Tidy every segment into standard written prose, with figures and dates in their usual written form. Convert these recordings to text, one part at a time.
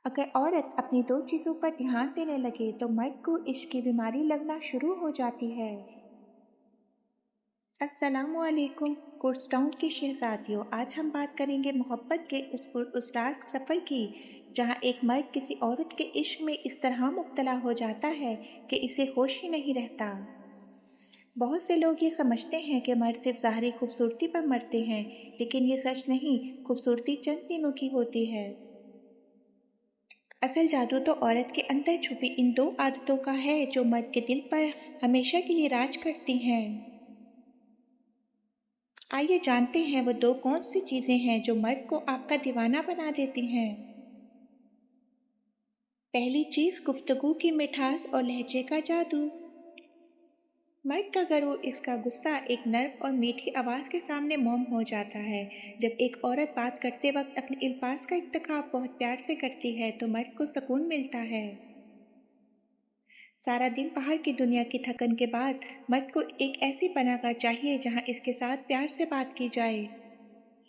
अगर औरत अपनी दो चीज़ों पर ध्यान देने लगे तो मर्द को इश्क की बीमारी लगना शुरू हो जाती है। अस्सलामुअलैकुम कोर्सटाउन की शहजादियों, आज हम बात करेंगे मोहब्बत के उस डार्क सफ़र की जहाँ एक मर्द किसी औरत के इश्क में इस तरह मुब्तला हो जाता है कि इसे होश ही नहीं रहता। बहुत से लोग ये समझते हैं कि मर्द सिर्फ ज़ाहरी खूबसूरती पर मरते हैं, लेकिन ये सच नहीं। खूबसूरती चंद दिनों की होती है। असल जादू तो औरत के अंदर छुपी इन दो आदतों का है जो मर्द के दिल पर हमेशा के लिए राज करती हैं। आइए जानते हैं वो दो कौन सी चीजें हैं जो मर्द को आपका दीवाना बना देती हैं। पहली चीज, गुफ्तगू की मिठास और लहजे का जादू। मर्द का गरूर, इसका गुस्सा एक नर्म और मीठी आवाज के सामने मौन हो जाता है। जब एक औरत बात करते वक्त अपने अल्फाज का इंतखाब बहुत प्यार से करती है तो मर्द को सुकून मिलता है। सारा दिन बाहर की दुनिया की थकन के बाद मर्द को एक ऐसी पनाहगाह चाहिए जहां इसके साथ प्यार से बात की जाए।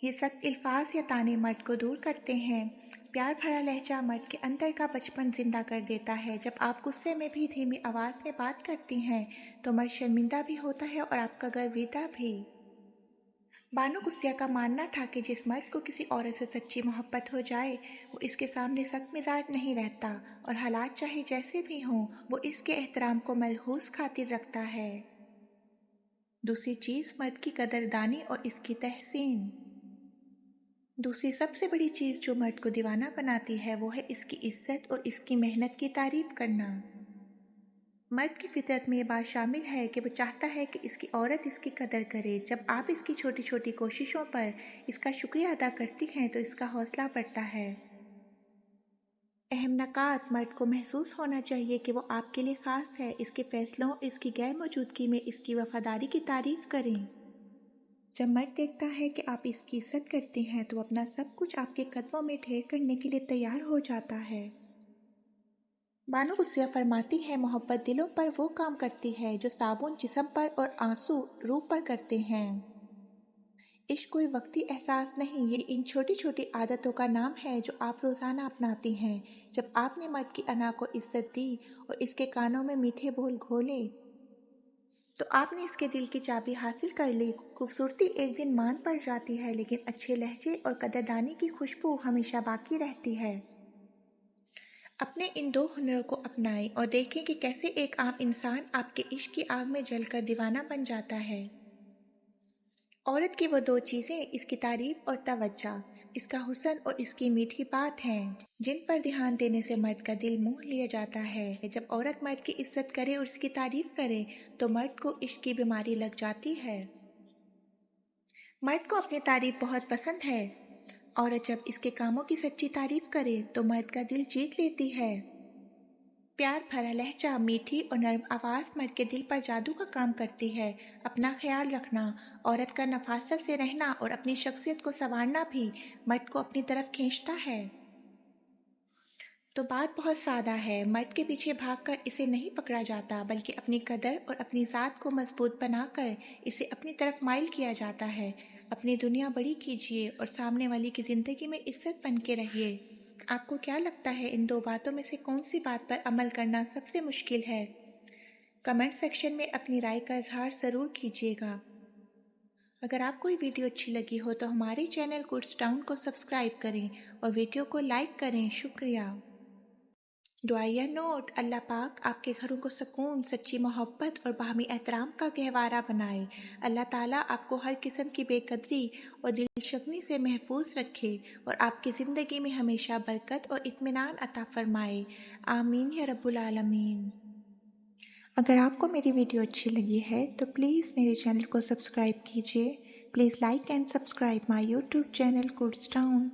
ये सख्त अल्फाज या ताने मर्द को दूर करते हैं। प्यार भरा लहजा मर्द के अंदर का बचपन जिंदा कर देता है। जब आप गुस्से में भी धीमी आवाज में बात करती हैं तो मर्द शर्मिंदा भी होता है और आपका गर्विदा भी। बानो कुस्सिया का मानना था कि जिस मर्द को किसी औरत से सच्ची मोहब्बत हो जाए वो इसके सामने सख्त मिजाज नहीं रहता और हालात चाहे जैसे भी हों वो इसके एहतराम को मलहूस खातिर रखता है। दूसरी चीज़, मर्द की कदरदानी और इसकी तहसीन। दूसरी सबसे बड़ी चीज़ जो मर्द को दीवाना बनाती है वो है इसकी इज्जत और इसकी मेहनत की तारीफ करना। मर्द की फितरत में ये बात शामिल है कि वो चाहता है कि इसकी औरत इसकी कदर करे। जब आप इसकी छोटी छोटी कोशिशों पर इसका शुक्रिया अदा करती हैं तो इसका हौसला बढ़ता है। अहम नकात, मर्द को महसूस होना चाहिए कि वो आपके लिए ख़ास है। इसके फैसलों, इसकी गैर मौजूदगी में इसकी वफादारी की तारीफ करें। जब मर्द देखता है कि आप इसकी इज्जत करती हैं तो अपना सब कुछ आपके कदमों में ढेर करने के लिए तैयार हो जाता है। बानो कुस्सिया फरमाती है, मोहब्बत दिलों पर वो काम करती है जो साबुन जिस्म पर और आंसू रूह पर करते हैं। इश्क कोई वक्ती एहसास नहीं, ये इन छोटी छोटी आदतों का नाम है जो आप रोज़ाना अपनाती हैं। जब आपने मर्द की अना को इज्जत दी और इसके कानों में मीठे बोल घोले तो आपने इसके दिल की चाबी हासिल कर ली। खूबसूरती एक दिन मान पड़ जाती है, लेकिन अच्छे लहजे और कदरदानी की खुशबू हमेशा बाकी रहती है। अपने इन दो हुनरों को अपनाएं और देखें कि कैसे एक आम इंसान आपके इश्क की आग में जलकर दीवाना बन जाता है। औरत की वो दो चीज़ें, इसकी तारीफ और तवज्जो, इसका हुस्न और इसकी मीठी बात हैं, जिन पर ध्यान देने से मर्द का दिल मोह लिया जाता है। जब औरत मर्द की इज्जत करे और इसकी तारीफ करे तो मर्द को इश्क की बीमारी लग जाती है। मर्द को अपनी तारीफ बहुत पसंद है। औरत जब इसके कामों की सच्ची तारीफ करे तो मर्द का दिल जीत लेती है। प्यार भरा लहजा, मीठी और नर्म आवाज़ मर्द के दिल पर जादू का काम करती है। अपना ख्याल रखना, औरत का नफासत से रहना और अपनी शख्सियत को संवारना भी मर्द को अपनी तरफ खींचता है। तो बात बहुत सादा है, मर्द के पीछे भागकर इसे नहीं पकड़ा जाता, बल्कि अपनी कदर और अपनी ज़ात को मजबूत बनाकर इसे अपनी तरफ माइल किया जाता है। अपनी दुनिया बड़ी कीजिए और सामने वाली की ज़िंदगी में इज्जत बन के रहिए। आपको क्या लगता है, इन दो बातों में से कौन सी बात पर अमल करना सबसे मुश्किल है? कमेंट सेक्शन में अपनी राय का इजहार ज़रूर कीजिएगा। अगर आपको ये वीडियो अच्छी लगी हो तो हमारे चैनल कोर्सटाउन को सब्सक्राइब करें और वीडियो को लाइक करें। शुक्रिया। दुआया नोट, अल्लाह पाक आपके घरों को सुकून, सच्ची मोहब्बत और बाहमी एहतराम का गहवारा बनाए। अल्लाह ताला आपको हर किस्म की बेकदरी और दिलशगनी से महफूज रखे और आपकी ज़िंदगी में हमेशा बरकत और इत्मीनान अता फरमाए। आमीन या रब्बुल आलमीन। अगर आपको मेरी वीडियो अच्छी लगी है तो प्लीज़ मेरे चैनल को सब्सक्राइब कीजिए। Please like and subscribe my YouTube channel कोर्सटाउन।